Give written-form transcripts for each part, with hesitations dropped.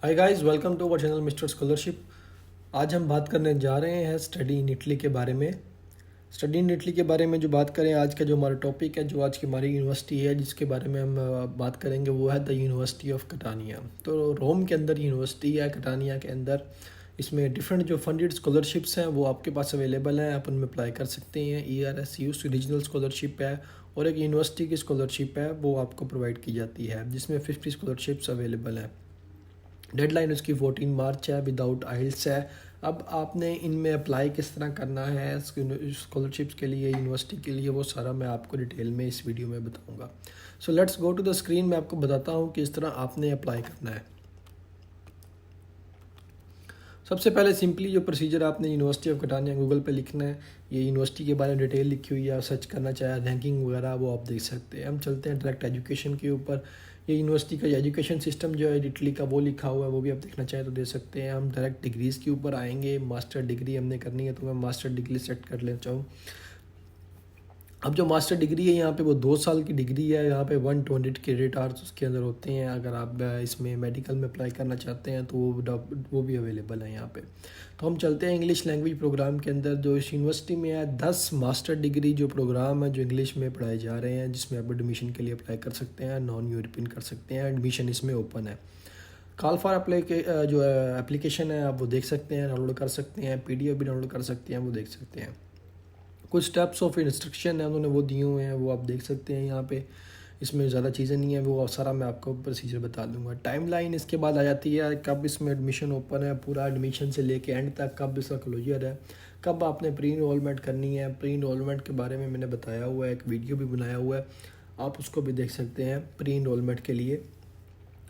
Hi guys, welcome to our channel mister scholarship. आज हम बात करने जा रहे हैं स्टडी इन इटली के बारे में। स्टडी इन इटली के बारे में जो बात करें, आज का जो हमारा टॉपिक है, जो आज की हमारी यूनिवर्सिटी है जिसके बारे में हम बात करेंगे, वो है द यूनिवर्सिटी ऑफ कटानिया। तो रोम के अंदर यूनिवर्सिटी है, कटानिया के अंदर। इसमें डिफरेंट जो फंडेड स्कॉलरशिप्स हैं वो आपके पास अवेलेबल हैं, आप उनमें अप्लाई कर सकते हैं। ERSU रीजनल स्कॉलरशिप है और एक यूनिवर्सिटी की स्कॉलरशिप है, वो आपको प्रोवाइड की जाती है, जिसमें 50 स्कॉलरशिप्स अवेलेबल हैं। डेडलाइन उसकी 14 मार्च है, विदाउट आइल्स है। अब आपने इनमें अप्लाई किस तरह करना है स्कॉलरशिप्स के लिए, यूनिवर्सिटी के लिए, वो सारा मैं आपको डिटेल में इस वीडियो में बताऊंगा। So let's go to the screen. मैं आपको बताता हूँ कि इस तरह आपने अप्लाई करना है। सबसे पहले सिंपली जो प्रोसीजर आपने यूनिवर्सिटी ऑफ कटानिया गूगल पे लिखना है। ये यूनिवर्सिटी के बारे में डिटेल लिखी हुई है, सर्च करना चाहे रैंकिंग वगैरह वो आप देख सकते हैं। हम चलते हैं डायरेक्ट एजुकेशन के ऊपर। ये यूनिवर्सिटी का एजुकेशन सिस्टम जो है इटली का, वो लिखा हुआ है, वो भी आप देखना चाहें तो दे सकते हैं। हम डायरेक्ट डिग्रीज़ के ऊपर आएंगे। मास्टर डिग्री हमने करनी है तो मैं मास्टर डिग्री सेट कर लेता हूँ। अब जो मास्टर डिग्री है यहाँ पे वो 2 साल की डिग्री है। यहाँ पे 120 क्रेडिट आवर्स उसके अंदर होते हैं। अगर आप इसमें मेडिकल में अप्लाई करना चाहते हैं तो वो भी अवेलेबल है यहाँ पे। तो हम चलते हैं इंग्लिश लैंग्वेज प्रोग्राम के अंदर। जो इस यूनिवर्सिटी में है 10 मास्टर डिग्री जो प्रोग्राम है जो इंग्लिश में पढ़ाए जा रहे हैं, जिसमें आप एडमिशन के लिए अप्लाई कर सकते हैं, नॉन यूरोपियन कर सकते हैं। एडमिशन इसमें ओपन है। कॉल फॉर अप्लाई के जो एप्लीकेशन है आप वो देख सकते हैं, डाउनलोड कर सकते हैं। PDF भी डाउनलोड कर सकते हैं, वो देख सकते हैं। कुछ स्टेप्स ऑफ इंस्ट्रक्शन है उन्होंने वो दिए हुए हैं, वो आप देख सकते हैं यहाँ पे। इसमें ज़्यादा चीज़ें नहीं है, वो सारा मैं आपको प्रोसीजर बता दूंगा। टाइमलाइन इसके बाद आ जाती है, कब इसमें एडमिशन ओपन है, पूरा एडमिशन से लेके एंड तक, कब इसका क्लोजर है, कब आपने प्री इनरोलमेंट करनी है। प्री इनरोलमेंट के बारे में मैंने बताया हुआ है, एक वीडियो भी बनाया हुआ है, आप उसको भी देख सकते हैं। प्री इनरोलमेंट के लिए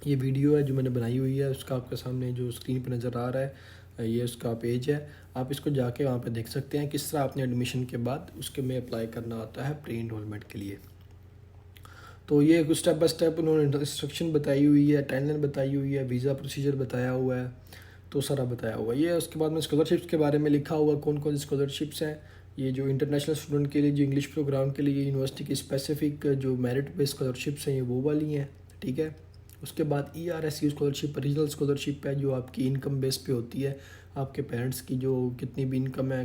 ये वीडियो है जो मैंने बनाई हुई है, उसका आपके सामने जो स्क्रीन पर नज़र आ रहा है, ये उसका पेज है। आप इसको जाके वहाँ पे देख सकते हैं किस तरह आपने एडमिशन के बाद उसके में अप्लाई करना होता है प्री इनरोलमेंट के लिए। तो ये कुछ स्टेप बाय स्टेप उन्होंने इंस्ट्रक्शन बताई हुई है, टाइमलाइन बताई हुई है, वीज़ा प्रोसीजर बताया हुआ है, तो सारा बताया हुआ है। ये उसके बाद में स्कॉलरशिप्स के बारे में लिखा हुआ, कौन कौन सी स्कॉलरशिप्स हैं। ये जो इंटरनेशनल स्टूडेंट के लिए, जो इंग्लिश प्रोग्राम के लिए यूनिवर्सिटी की स्पेसिफिक जो मेरिट बेस्ड स्कॉलरशिप्स हैं, ये वो वाली हैं, ठीक है। उसके बाद ERSU स्कॉलरशिप रीजनल स्कॉलरशिप है, जो आपकी इनकम बेस पे होती है। आपके पेरेंट्स की जो कितनी भी इनकम है,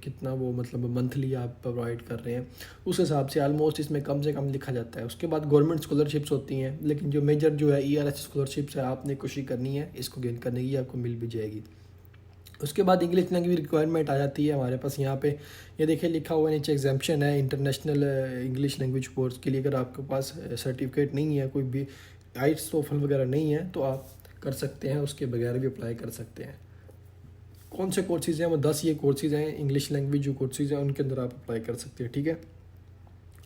कितना वो मतलब मंथली आप प्रोवाइड कर रहे हैं, उस हिसाब से ऑलमोस्ट इसमें कम से कम लिखा जाता है। उसके बाद गवर्नमेंट स्कॉलरशिप्स होती हैं, लेकिन जो मेजर जो है ERSU स्कॉलरशिप्स है, आपने कोशिश करनी है इसको गेन करने की, आपको मिल भी जाएगी। उसके बाद इंग्लिश लैंग्वेज रिक्वायरमेंट आ जाती है हमारे पास यहाँ पे। ये देखिए लिखा हुआ है नीचे, एग्जाम्पशन है इंटरनेशनल इंग्लिश लैंग्वेज कोर्स के लिए। अगर आपके पास सर्टिफिकेट नहीं है, कोई भी आइट्स टोफल वगैरह नहीं है, तो आप कर सकते हैं, उसके बगैर भी अप्लाई कर सकते हैं। कौन से कोर्सेज़ हैं, वो 10 ये कोर्सेज़ हैं इंग्लिश लैंग्वेज जो कोर्सेज़ हैं, उनके अंदर आप अप्लाई कर सकते हैं, ठीक है।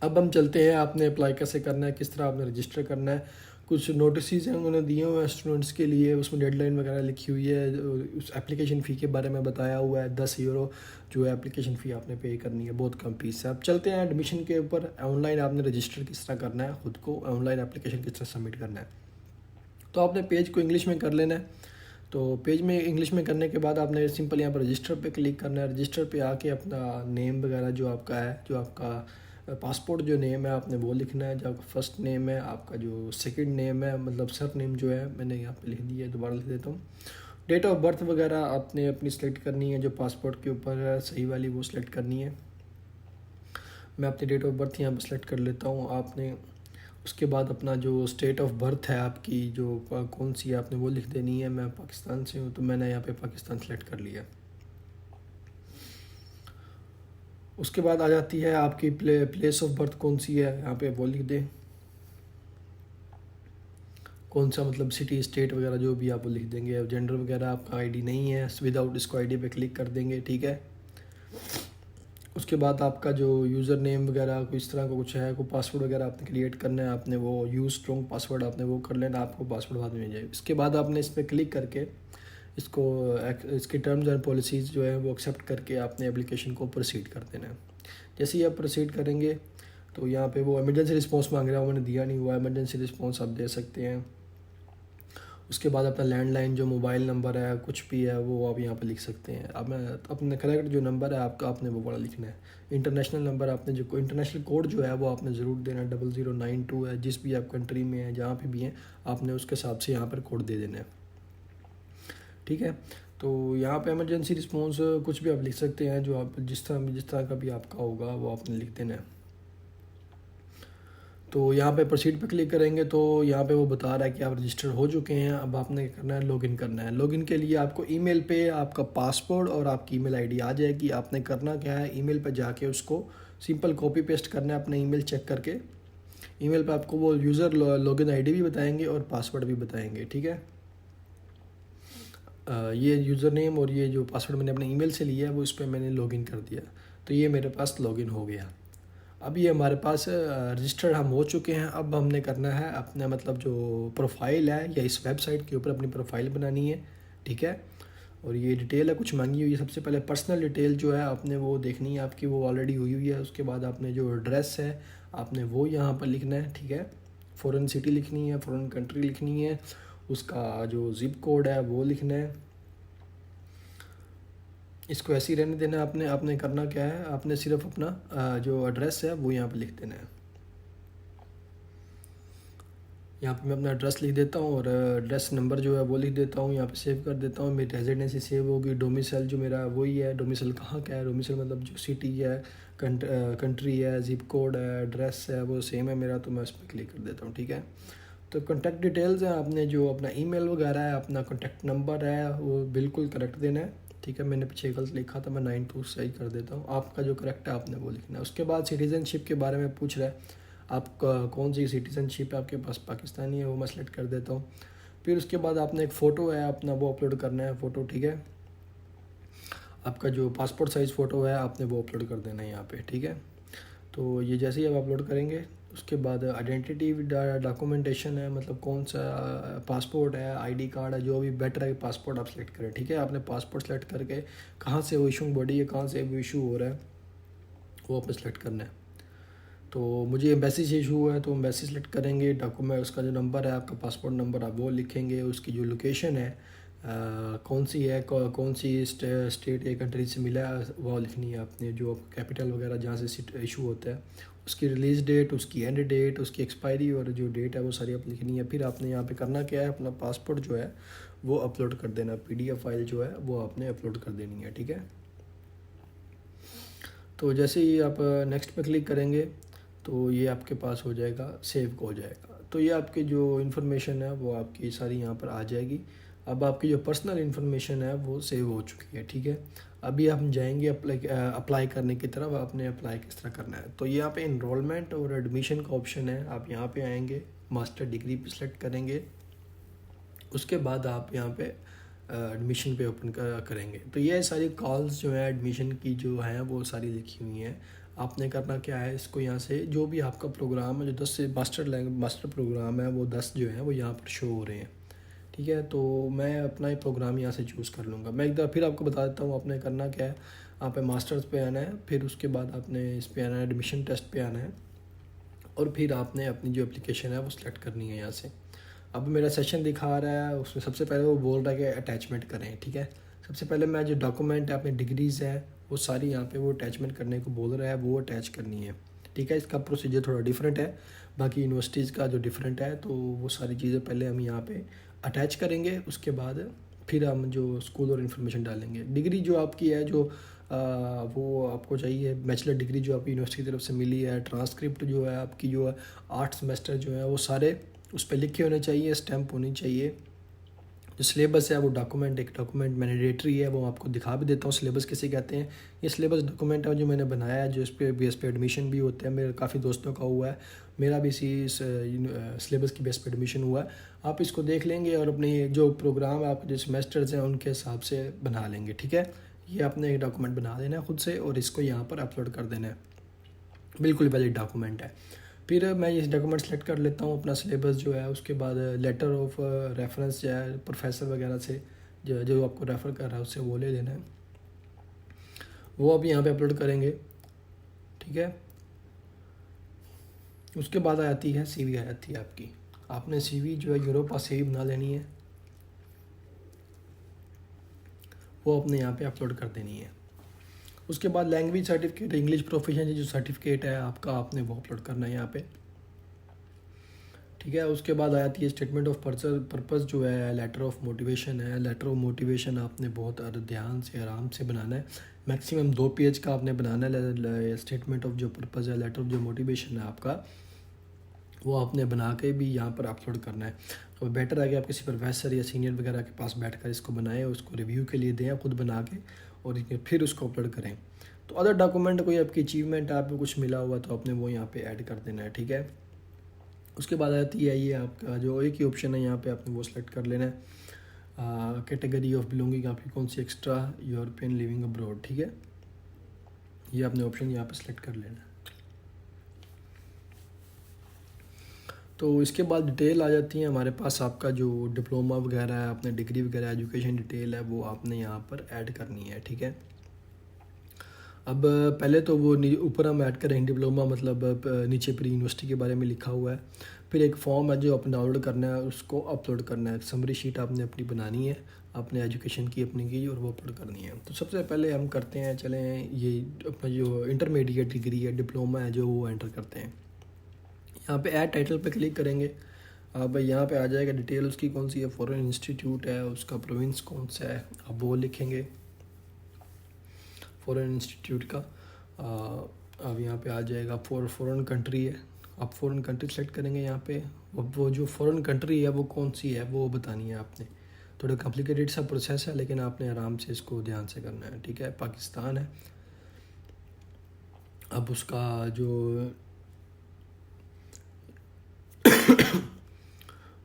अब हम चलते हैं, आपने अप्लाई कैसे करना है, किस तरह आपने रजिस्टर करना है। कुछ नोटिस हैं उन्होंने दिए हुए हैं स्टूडेंट्स के लिए, उसमें डेडलाइन वगैरह लिखी हुई है। उस एप्लीकेशन फ़ी के बारे में बताया हुआ है, 10 यूरो जो है एप्लीकेशन फ़ी आपने पे करनी है, बहुत कम फीस है। अब चलते हैं एडमिशन के ऊपर। ऑनलाइन आपने रजिस्टर किस तरह करना है, खुद को ऑनलाइन एप्लीकेशन किस तरह सबमिट करना है। तो आपने पेज को इंग्लिश में कर लेना है। तो पेज में इंग्लिश में करने के बाद आपने सिंपल यहाँ पर रजिस्टर पे क्लिक करना है। रजिस्टर पे आके अपना नेम वगैरह जो आपका है, जो आपका पासपोर्ट जो नेम है, आपने वो लिखना है। जो आपका फर्स्ट नेम है, आपका जो सेकंड नेम है, मतलब सर नेम जो है, मैंने यहाँ पे लिख दिया है, दोबारा लिख देता हूँ। डेट ऑफ बर्थ वगैरह आपने अपनी सेलेक्ट करनी है, जो पासपोर्ट के ऊपर है सही वाली, वो सिलेक्ट करनी है। मैं अपनी डेट ऑफ बर्थ यहाँ पर सेलेक्ट कर लेता हूँ। आपने उसके बाद अपना जो स्टेट ऑफ बर्थ है आपकी, जो कौन सी है, आपने वो लिख देनी है। मैं पाकिस्तान से हूँ तो मैंने यहाँ पे पाकिस्तान सेलेक्ट कर लिया। उसके बाद आ जाती है आपकी प्लेस ऑफ बर्थ कौन सी है, यहाँ पे वो लिख दें। कौन सा मतलब सिटी स्टेट वगैरह जो भी आप वो लिख देंगे। अब जेंडर वगैरह आपका ID नहीं है, विदाउट इसको ID पे क्लिक कर देंगे, ठीक है। उसके बाद आपका जो यूज़र नेम वगैरह कोई इस तरह का कुछ है, कोई पासवर्ड वगैरह आपने क्रिएट करना है, आपने वो यूज़ स्ट्रॉन्ग पासवर्ड आपने वो कर लेना, आपको पासवर्ड बाद में मिल जाए। इसके बाद आपने इस पर क्लिक करके इसको इसके टर्म्स एंड पॉलिसीज़ जो है वो एक्सेप्ट करके आपने एप्लीकेशन को प्रोसीड कर देना है। जैसे ही आप प्रोसीड करेंगे तो यहाँ पे वो इमरजेंसी रिस्पॉन्स मांग रहा है, वो मैंने दिया नहीं हुआ। इमरजेंसी रिस्पॉन्स आप दे सकते हैं। उसके बाद अपना लैंडलाइन जो मोबाइल नंबर है, कुछ भी है, वो आप यहाँ पे लिख सकते हैं। अब मैं अपने करेक्ट जो नंबर है आपका, आपने वो वाला लिखना है। इंटरनेशनल नंबर आपने जो इंटरनेशनल कोड जो है वो आपने ज़रूर देना है। 0092 है, जिस भी आप कंट्री में है, जहाँ पे भी हैं, आपने उसके हिसाब से यहाँ पर कोड दे देना है। ठीक है। तो यहाँ पे इमरजेंसी रिस्पॉन्स कुछ भी आप लिख सकते हैं, जो आप जिस तरह का भी आपका होगा वो आपने लिख देना है। तो यहाँ पे प्रोसीड पे क्लिक करेंगे तो यहाँ पे वो बता रहा है कि आप रजिस्टर हो चुके हैं। अब आपने क्या करना है, लॉगिन करना है। लॉगिन के लिए आपको ईमेल पे आपका पासवर्ड और आपकी ईमेल आईडी आ जाएगी। आपने करना क्या है, ईमेल पे जाके उसको सिंपल कॉपी पेस्ट करना है अपना ईमेल चेक करके। ईमेल पे आपको वो यूज़र लॉगिन आईडी भी बताएंगे और पासवर्ड भी बताएंगे, ठीक है। ये यूज़र नेम और ये जो पासवर्ड मैंने अपने ईमेल से लिया है वो इस पर मैंने लॉगिन कर दिया, तो ये मेरे पास लॉगिन हो गया। अब ये हमारे पास रजिस्टर्ड हम हो चुके हैं। अब हमने करना है अपने मतलब जो प्रोफाइल है या इस वेबसाइट के ऊपर अपनी प्रोफाइल बनानी है, ठीक है। और ये डिटेल है कुछ मांगी हुई है। सबसे पहले पर्सनल डिटेल जो है आपने वो देखनी है, आपकी वो ऑलरेडी हुई है। उसके बाद आपने जो एड्रेस है आपने वो यहाँ पर लिखना है, ठीक है। फ़ॉरेन सिटी लिखनी है, फ़ॉरेन कंट्री लिखनी है, उसका जो ज़िप कोड है वो लिखना है। इसको ऐसे ही रहने देना है। आपने आपने करना क्या है, आपने सिर्फ अपना जो एड्रेस है वो यहाँ पे लिख देना है। यहाँ पे मैं अपना एड्रेस लिख देता हूँ और एड्रेस नंबर जो है वो लिख देता हूँ। यहाँ पे सेव कर देता हूँ। मेरी रेजिडेंसी सेव होगी। डोमिसाइल जो मेरा वही है। डोमिसाइल कहाँ का है, डोमिसाइल मतलब जो सिटी है, कंट्री है, जिप कोड है, एड्रेस है वो सेम है मेरा, तो मैं उस पर क्लिक कर देता हूँ, ठीक है। तो कॉन्टैक्ट डिटेल्स हैं, आपने जो अपना ईमेल वगैरह है, अपना कॉन्टैक्ट नंबर है वो बिल्कुल करेक्ट देना है, ठीक है। मैंने पीछे गलत लिखा था, मैं 92 सही कर देता हूँ। आपका जो करेक्ट है आपने वो लिखना है। उसके बाद सिटीज़नशिप के बारे में पूछ रहा है, आपका कौन सी सिटीज़नशिप है आपके पास, पाकिस्तानी है, वो मैं सेलेक्ट कर देता हूँ। फिर उसके बाद आपने एक फ़ोटो है अपना वो अपलोड करना है, फ़ोटो, ठीक है। आपका जो पासपोर्ट साइज़ फ़ोटो है आपने वो अपलोड कर देना है यहाँ पे, ठीक है। तो ये जैसे ही आप अपलोड करेंगे उसके बाद आइडेंटिटी डॉक्यूमेंटेशन है, मतलब कौन सा पासपोर्ट है, आईडी कार्ड है, जो भी बेटर है पासपोर्ट आप सेलेक्ट करें, ठीक है। आपने पासपोर्ट सेलेक्ट करके कहाँ से वो इशू बॉडी है, कहाँ से वो इशू हो रहा है वो आपने सेलेक्ट करना है। तो मुझे एम्बेसी से इशू हुआ है तो एम्बेसी सेलेक्ट करेंगे। डॉक्यूमेंट उसका जो नंबर है आपका पासपोर्ट नंबर आप वो लिखेंगे। उसकी जो लोकेशन है कौन सी है, कौन सी स्टेट या कंट्री से मिला है वो लिखनी है आपने। जो कैपिटल वगैरह जहाँ से इशू होता है उसकी रिलीज़ डेट, उसकी एंड डेट, उसकी एक्सपायरी और जो डेट है वो सारी आप लिखनी है। फिर आपने यहाँ पे करना क्या है, अपना पासपोर्ट जो है वो अपलोड कर देना। PDF फाइल जो है वो आपने अपलोड कर देनी है, ठीक है। तो जैसे ही आप नेक्स्ट पे क्लिक करेंगे तो ये आपके पास हो जाएगा, सेव हो जाएगा। तो ये आपकी जो इन्फॉर्मेशन है वो आपकी सारी यहाँ पर आ जाएगी। अब आपकी जो पर्सनल इन्फॉर्मेशन है वो सेव हो चुकी है, ठीक है। अभी हम जाएंगे अप्लाई करने की तरफ। आपने अप्लाई किस तरह करना है, तो यहाँ पे इनरोलमेंट और एडमिशन का ऑप्शन है। आप यहाँ पे आएंगे, मास्टर डिग्री पे सेलेक्ट करेंगे। उसके बाद आप यहाँ पे एडमिशन पे ओपन करेंगे। तो ये सारी कॉल्स जो है एडमिशन की जो हैं वो सारी लिखी हुई हैं। आपने करना क्या है, इसको यहाँ से जो भी आपका प्रोग्राम है, जो 10 से मास्टर प्रोग्राम है वो 10 जो है वो यहाँ पर शो हो रहे हैं, ठीक है। तो मैं अपना ही प्रोग्राम यहाँ से चूज़ कर लूँगा। मैं एक बार फिर आपको बता देता हूँ आपने करना क्या है। आप मास्टर्स पे आना है, फिर उसके बाद आपने इस पे आना है, एडमिशन टेस्ट पे आना है, और फिर आपने अपनी जो एप्लीकेशन है वो सिलेक्ट करनी है यहाँ से। अब मेरा सेशन दिखा रहा है, उसमें सबसे पहले वो बोल रहा है कि अटैचमेंट करें, ठीक है। सबसे पहले मैं जो डॉक्यूमेंट है अपनी डिग्रीज़ है वो सारी यहाँ पे वो अटैचमेंट करने को बोल रहा है, वो अटैच करनी है, ठीक है। इसका प्रोसीजर थोड़ा डिफरेंट है बाकी यूनिवर्सिटीज़ का जो डिफरेंट है। तो वो सारी चीज़ें पहले हम यहाँ पे अटैच करेंगे, उसके बाद फिर हम जो स्कूल और इन्फॉर्मेशन डालेंगे। डिग्री जो आपकी है जो वो आपको चाहिए, बैचलर डिग्री जो आपकी यूनिवर्सिटी की तरफ से मिली है, ट्रांसक्रिप्ट जो है आपकी जो है 8 सेमेस्टर जो है वो सारे उस पर लिखे होने चाहिए, स्टैम्प होनी चाहिए। जो सिलेबस है वो डॉक्यूमेंट, एक डॉक्यूमेंट मैंडेटरी है, वो आपको दिखा भी देता हूँ सिलेबस किसे कहते हैं। ये सिलेबस डॉक्यूमेंट है जो मैंने बनाया है, जो इस पर बेस पे एडमिशन भी होता है। मेरे काफ़ी दोस्तों का हुआ है, मेरा भी इसी सिलेबस की बेस पे एडमिशन हुआ है। आप इसको देख लेंगे और अपने जो प्रोग्राम है आपके जो सेमेस्टर्स हैं उनके हिसाब से बना लेंगे, ठीक है। ये आपने एक डॉक्यूमेंट बना देना है खुद से और इसको यहाँ पर अपलोड कर देना है, बिल्कुल वैलिड डॉक्यूमेंट है। फिर मैं ये डॉक्यूमेंट सेलेक्ट कर लेता हूँ अपना सिलेबस जो है। उसके बाद लेटर ऑफ रेफरेंस जो है प्रोफेसर वगैरह से, जो जो आपको रेफ़र कर रहा है उससे वो ले लेना है, वो अब यहाँ पे अपलोड करेंगे, ठीक है। उसके बाद आती है CV आ जाती है आपकी। आपने CV जो है यूरोपा से ही बना लेनी है, वो अपने यहाँ पे अपलोड कर देनी है। उसके बाद लैंग्वेज सर्टिफिकेट, इंग्लिश प्रोफिशिएंसी जो सर्टिफिकेट है आपका, आपने वो अपलोड करना है यहाँ पे, ठीक है। उसके बाद आती है स्टेटमेंट ऑफ पर्पस जो है, लेटर ऑफ मोटिवेशन है। लेटर ऑफ मोटिवेशन आपने बहुत ध्यान से आराम से बनाना है, मैक्सिमम 2 पेज का आपने बनाना है। स्टेटमेंट ऑफ जो पर्पस है, लेटर ऑफ जो मोटिवेशन है आपका, वो आपने बना के भी यहाँ पर अपलोड करना है। तो बेटर है कि आप किसी प्रोफेसर या सीनियर वगैरह के पास बैठकर इसको बनाएं, उसको रिव्यू के लिए दें खुद बना के, और फिर उसको अपलोड करें। तो अदर डॉक्यूमेंट कोई आपकी अचीवमेंट आपको कुछ मिला हुआ तो आपने वो यहाँ पे ऐड कर देना है, ठीक है। उसके बाद आती है ये आपका जो एक ही ऑप्शन है यहाँ पे, आपने वो सिलेक्ट कर लेना है। कैटेगरी ऑफ बिलोंगिंग आपकी कौन सी, एक्स्ट्रा यूरोपियन लिविंग अब्रॉड, ठीक है। ये आपने ऑप्शन यहाँ पे सिलेक्ट कर लेना है। तो इसके बाद डिटेल आ जाती है हमारे पास, आपका जो डिप्लोमा वगैरह है, अपने डिग्री वगैरह एजुकेशन डिटेल है, वो आपने यहाँ पर ऐड करनी है, ठीक है। अब पहले तो वो ऊपर हम ऐड करेंगे डिप्लोमा, मतलब नीचे पर यूनिवर्सिटी के बारे में लिखा हुआ है। फिर एक फॉर्म है जो अपने डाउनलोड करना है, उसको अपलोड करना है। समरी शीट आपने अपनी बनानी है, अपने एजुकेशन की अपनी की, और वो अपलोड करनी है। तो सबसे पहले हम करते हैं, चलें ये अपना जो इंटरमीडिएट डिग्री है, डिप्लोमा है जो, वो एंटर करते हैं। यहाँ पे ऐड टाइटल पे क्लिक करेंगे। अब यहाँ पे आ जाएगा डिटेल उसकी कौन सी है, फॉरेन इंस्टीट्यूट है, उसका प्रोविंस कौन सा है, अब वो लिखेंगे फॉरेन इंस्टीट्यूट का। अब यहाँ पे आ जाएगा फॉरेन कंट्री है, आप फॉरेन कंट्री सेलेक्ट करेंगे यहाँ पे। अब वो जो फॉरेन कंट्री है वो कौन सी है वो बतानी है आपने। थोड़ा कॉम्प्लिकेटेड सा प्रोसेस है, लेकिन आपने आराम से इसको ध्यान से करना है, ठीक है। पाकिस्तान है। अब उसका जो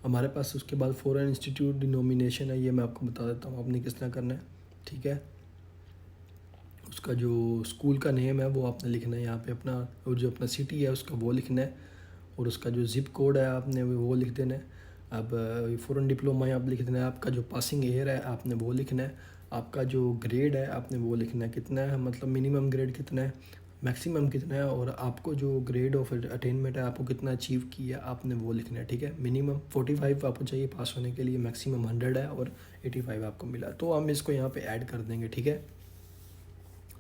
हमारे पास उसके बाद फॉरेन इंस्टीट्यूट डिनोमिनेशन है, ये मैं आपको बता देता हूँ आपने किस तरह करना है, ठीक है। उसका जो स्कूल का नेम है वो आपने लिखना है यहाँ पे अपना, और जो अपना सिटी है उसका वो लिखना है, और उसका जो जिप कोड है आपने वो लिख देना है। अब फॉरेन डिप्लोमा आप लिख देना है। आपका जो पासिंग ईयर है आपने वो लिखना है। आपका जो ग्रेड है आपने वो लिखना है, कितना है, मतलब मिनिमम ग्रेड कितना है, मैक्सिमम कितना है, और आपको जो ग्रेड ऑफ अटेनमेंट है आपको कितना अचीव किया आपने वो लिखना है, ठीक है। मिनिमम 45 आपको चाहिए पास होने के लिए, मैक्सिमम 100 है, और 85 आपको मिला, तो हम इसको यहाँ पे ऐड कर देंगे, ठीक है।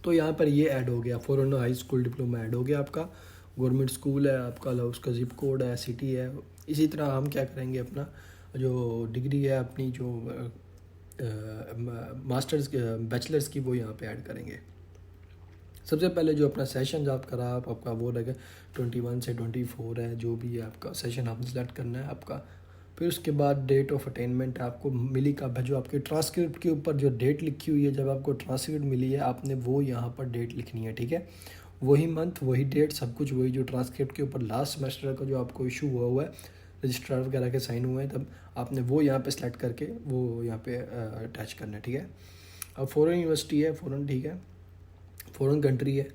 तो यहाँ पर ये ऐड हो गया, foreign high school diploma add हो गया आपका। गवर्नमेंट स्कूल है आपका, उसका जिप कोड है, सिटी है। इसी तरह हम क्या करेंगे, अपना जो डिग्री है अपनी जो मास्टर्स बैचलर्स की, वो यहाँ पे ऐड करेंगे। सबसे पहले जो अपना सेशन आपका रहा आपका वो रहेगा 21 से 24 है, जो भी है आपका सेशन आपने सेलेक्ट करना है आपका। फिर उसके बाद डेट ऑफ अटेनमेंट आपको मिली कब है, जो आपके ट्रांसक्रिप्ट के ऊपर जो डेट लिखी हुई है, जब आपको ट्रांसक्रिप्ट मिली है आपने वो यहाँ पर डेट लिखनी है, ठीक है। वही मंथ वही डेट सब कुछ वही, जो ट्रांसक्रिप्ट के ऊपर लास्ट सेमेस्टर का जो आपको इशू हुआ है, रजिस्ट्रार वगैरह के साइन हुए हैं, तब आपने वो यहाँ पे सेलेक्ट करके वो यहाँ पे अटैच करना है, ठीक है। अब फॉरेन यूनिवर्सिटी है, फॉरेन, ठीक है, फॉरेन कंट्री है,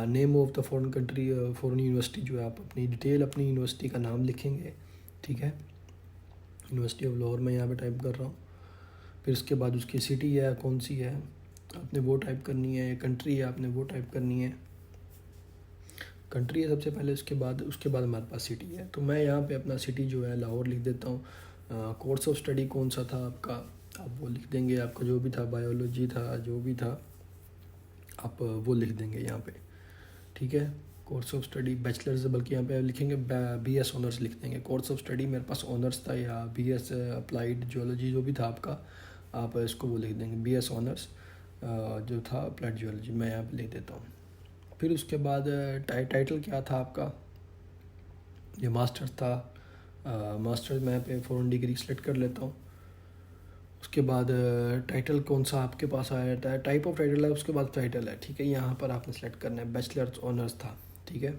name of the foreign country, foreign university जो है, आप अपनी डिटेल अपनी यूनिवर्सिटी का नाम लिखेंगे, ठीक है। यूनिवर्सिटी ऑफ लाहौर मैं यहाँ पे टाइप कर रहा हूँ। फिर उसके बाद उसकी सिटी है कौन सी है आपने वो टाइप करनी है, कंट्री है आपने वो टाइप करनी है, कंट्री है सबसे पहले, उसके बाद हमारे पास सिटी है। तो मैं यहाँ पे अपना सिटी जो है लाहौर लिख देता हूँ। कोर्स ऑफ स्टडी कौन सा था आपका, आप वो लिख देंगे, आपका जो भी था, बायोलॉजी था, जो भी था आप वो लिख देंगे यहाँ पे, ठीक है। कोर्स ऑफ स्टडी बैचलर्स, बल्कि यहाँ पे लिखेंगे BS ऑनर्स लिख देंगे। कोर्स ऑफ स्टडी मेरे पास ऑनर्स था, या BS अप्लाइड जियोलॉजी जो भी था आपका, आप इसको वो लिख देंगे BS ऑनर्स जो था अप्लाइड जियोलॉजी, मैं यहाँ पे लिख देता हूँ। फिर उसके बाद टाइटल क्या था आपका, ये मास्टर्स था, मास्टर्स मैं यहाँ पे फॉरेन डिग्री सेलेक्ट कर लेता हूँ। उसके बाद टाइटल कौन सा आपके पास आया था, टाइप ऑफ टाइटल है, उसके बाद टाइटल है, ठीक है। यहाँ पर आपने सेलेक्ट करना है, बैचलर्स ऑनर्स था, ठीक है।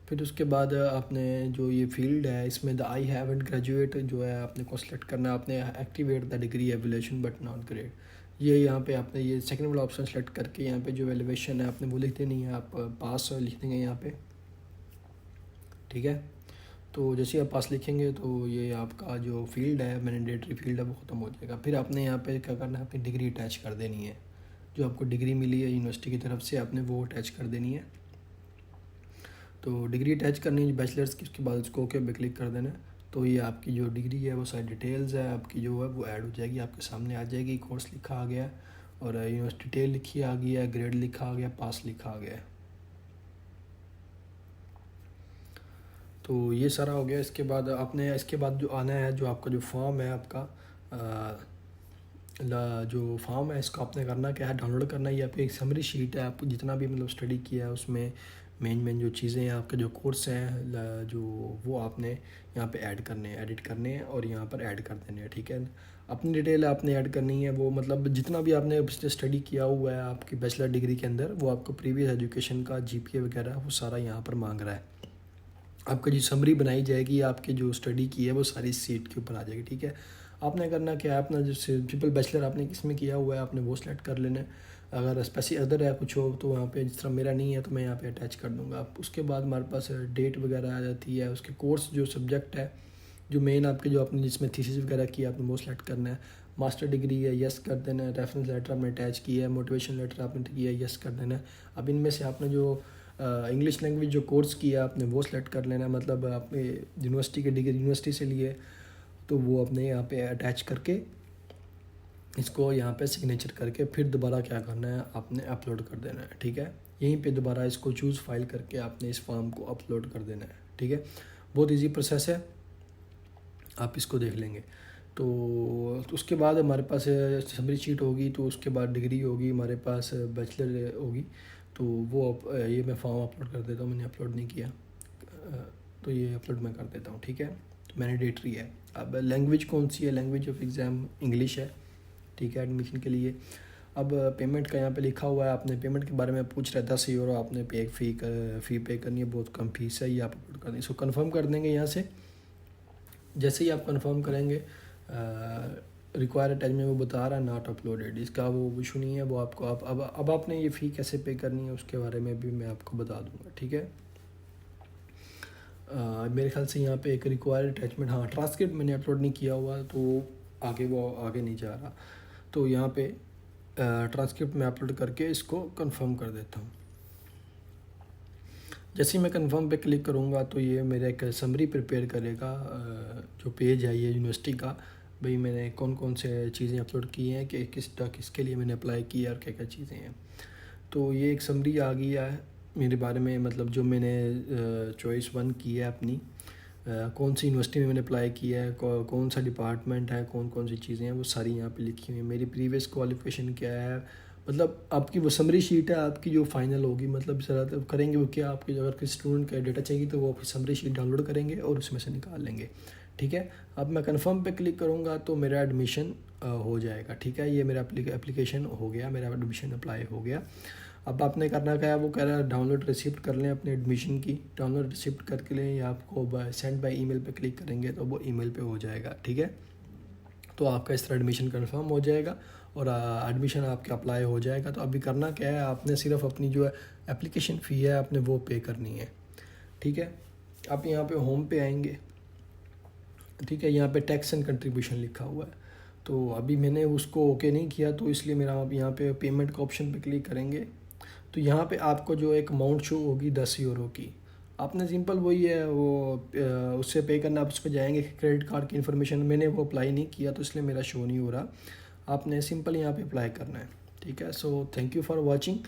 फिर उसके बाद आपने जो ये फील्ड है इसमें द आई हैवंट ग्रेजुएट जो है आपने को सिलेक्ट करना है, आपने activate the degree evolution but not grade, ये यहाँ पे आपने ये सेकंड वाला ऑप्शन सेलेक्ट करके यहाँ पे जो एलिवेशन है आपने वो लिख देनी है, आप पास लिख देंगे यहाँ पे, ठीक है। तो जैसे आप पास लिखेंगे तो ये आपका जो फील्ड है मैंडेटरी फील्ड है वो ख़त्म हो जाएगा। फिर आपने यहाँ पे क्या करना है, अपनी डिग्री अटैच कर देनी है, जो आपको डिग्री मिली है यूनिवर्सिटी की तरफ से आपने वो अटैच कर देनी है। तो डिग्री अटैच करनी है बैचलर्स की, उसके बाद उसको ओके पे क्लिक कर देना है। तो ये आपकी जो डिग्री है वो सारी डिटेल्स है आपकी जो है वो ऐड हो जाएगी, आपके सामने आ जाएगी। कोर्स लिखा आ गया और यूनिवर्सिटी डिटेल लिखी आ गई है, ग्रेड लिखा आ गया, पास लिखा आ गया। तो ये सारा हो गया। इसके बाद आपने इसके बाद जो आना है, जो आपका जो फॉर्म है आपका जो फॉर्म है, इसको आपने करना क्या है, डाउनलोड करना है। ये आपकी एक समरी शीट है, आप जितना भी मतलब स्टडी किया है उसमें मेन जो चीज़ें हैं आपके जो कोर्स हैं जो वो आपने यहाँ पे ऐड करने हैं, एडिट करने हैं और यहाँ पर ऐड कर देने हैं। ठीक है, अपनी डिटेल आपने ऐड करनी है, वो मतलब जितना भी आपने स्टडी किया हुआ है आपकी बैचलर डिग्री के अंदर, वो आपको प्रीवियस एजुकेशन का जीपीए वगैरह वो सारा यहाँ पर मांग रहा है। आपका जो समरी बनाई जाएगी, आपके जो स्टडी की है वो सारी सीट के ऊपर आ जाएगी। ठीक है, आपने करना क्या है, अपना जो सिंपल बैचलर आपने किस में किया हुआ है आपने वो सिलेक्ट कर लेना है। अगर स्पेसिफिक अदर है कुछ हो तो वहाँ पे, जिस तरह मेरा नहीं है तो मैं यहाँ पे अटैच कर दूँगा। आप उसके बाद हमारे पास डेट वगैरह आ जाती है, उसके कोर्स जो सब्जेक्ट है, जो मेन आपके जो आपने जिसमें थीसिस वगैरह किया आपने वो सिलेक्ट करना है। मास्टर डिग्री है, यस कर देना है। रेफरेंस लेटर आपने अटैच किया है, मोटिवेशन लेटर आपने किया है, यस कर देना है। अब इनमें से आपने जो इंग्लिश लैंग्वेज जो कोर्स किया आपने वो सिलेक्ट कर लेना है, मतलब आपने यूनिवर्सिटी के डिग्री यूनिवर्सिटी से लिए तो वो अपने यहाँ पे अटैच करके इसको यहाँ पे सिग्नेचर करके फिर दोबारा क्या करना है, आपने अपलोड कर देना है। ठीक है, यहीं पे दोबारा इसको चूज़ फाइल करके आपने इस फॉर्म को अपलोड कर देना है। ठीक है, बहुत इजी प्रोसेस है, आप इसको देख लेंगे। तो उसके बाद हमारे पास समरी शीट होगी, तो उसके बाद डिग्री होगी, हमारे पास बैचलर होगी। तो वो ये मैं फॉर्म अपलोड कर देता हूँ, मैंने अपलोड नहीं किया तो ये अपलोड मैं कर देता हूँ। ठीक है, तो मैंडेटरी है। अब लैंग्वेज कौन सी है, लैंग्वेज ऑफ एग्ज़ाम इंग्लिश है। ठीक है, एडमिशन के लिए। अब पेमेंट का यहाँ पे लिखा हुआ है, आपने पेमेंट के बारे में पूछ रहा है, 10 यूरो आपने फ़ी पे करनी है, बहुत कम फीस है, ये आप अपलोड कर देंगे। इसको कन्फर्म कर देंगे यहाँ से। जैसे ही आप कंफर्म करेंगे, रिक्वायर अटैचमेंट वो बता रहा है नॉट अपलोडेड, इसका वो इशू नहीं है, वो आपको अब आपने ये फ़ी कैसे पे करनी है उसके बारे में भी मैं आपको बता दूंगा। ठीक है, मेरे ख्याल से यहाँ पे एक रिक्वायर अटैचमेंट, हाँ ट्रांसक्रिप्ट मैंने अपलोड नहीं किया हुआ तो आगे वो आगे नहीं जा रहा, तो यहाँ पे ट्रांसक्रिप्ट में अपलोड करके इसको कंफर्म कर देता हूँ। जैसे ही मैं कंफर्म पे क्लिक करूँगा तो ये मेरा एक समरी प्रिपेयर करेगा, जो पेज है ये यूनिवर्सिटी का, भाई मैंने कौन कौन से चीज़ें अपलोड की हैं, कि किसके लिए मैंने अप्लाई किया और क्या क्या चीज़ें हैं। तो ये एक समरी आ गई है मेरे बारे में, मतलब जो मैंने चॉइस 1 की है अपनी, कौन सी यूनिवर्सिटी में मैंने अप्लाई किया है, कौन सा डिपार्टमेंट है, कौन कौन सी चीज़ें हैं, वो सारी यहाँ पे लिखी हुई हैं। मेरी प्रीवियस क्वालिफिकेशन क्या है, मतलब आपकी वो समरी शीट है आपकी जो फाइनल होगी, मतलब ज़्यादा करेंगे वो क्या, आपके अगर किसी स्टूडेंट का डेटा चाहिए तो वो अपनी समरी शीट डाउनलोड करेंगे और उसमें से निकाल लेंगे। ठीक है, अब मैं कंफर्म पे क्लिक करूँगा तो मेरा एडमिशन हो जाएगा। ठीक है, ये मेरा एप्लीकेशन हो गया, मेरा एडमिशन अप्लाई हो गया। अब आपने करना क्या है, वो कह रहा है डाउनलोड रिसिप्ट कर लें अपने एडमिशन की, डाउनलोड रिसिप्ट करके लें, या आपको सेंड बाय ईमेल पे क्लिक करेंगे तो वो ईमेल पे हो जाएगा। ठीक है, तो आपका इस तरह एडमिशन कंफर्म हो जाएगा और एडमिशन आपका अप्लाई हो जाएगा। तो अभी करना क्या है, आपने सिर्फ अपनी जो एप्लीकेशन फ़ी है आपने वो पे करनी है। ठीक है, आप यहाँ पे होम पे आएंगे। ठीक है, यहाँ पे टैक्स एंड कंट्रीब्यूशन लिखा हुआ है, तो अभी मैंने उसको ओके नहीं किया तो इसलिए मेरा आप यहाँ पे पेमेंट का ऑप्शन पे क्लिक करेंगे तो यहाँ पे आपको जो एक अमाउंट शो होगी 10 यूरो की, आपने सिंपल वही है वो उससे पे करना। आप उस पर जाएंगे, क्रेडिट कार्ड की इन्फॉर्मेशन मैंने वो अप्लाई नहीं किया तो इसलिए मेरा शो नहीं हो रहा, आपने सिंपल यहाँ पे अप्लाई करना है। ठीक है, so thank you for watching.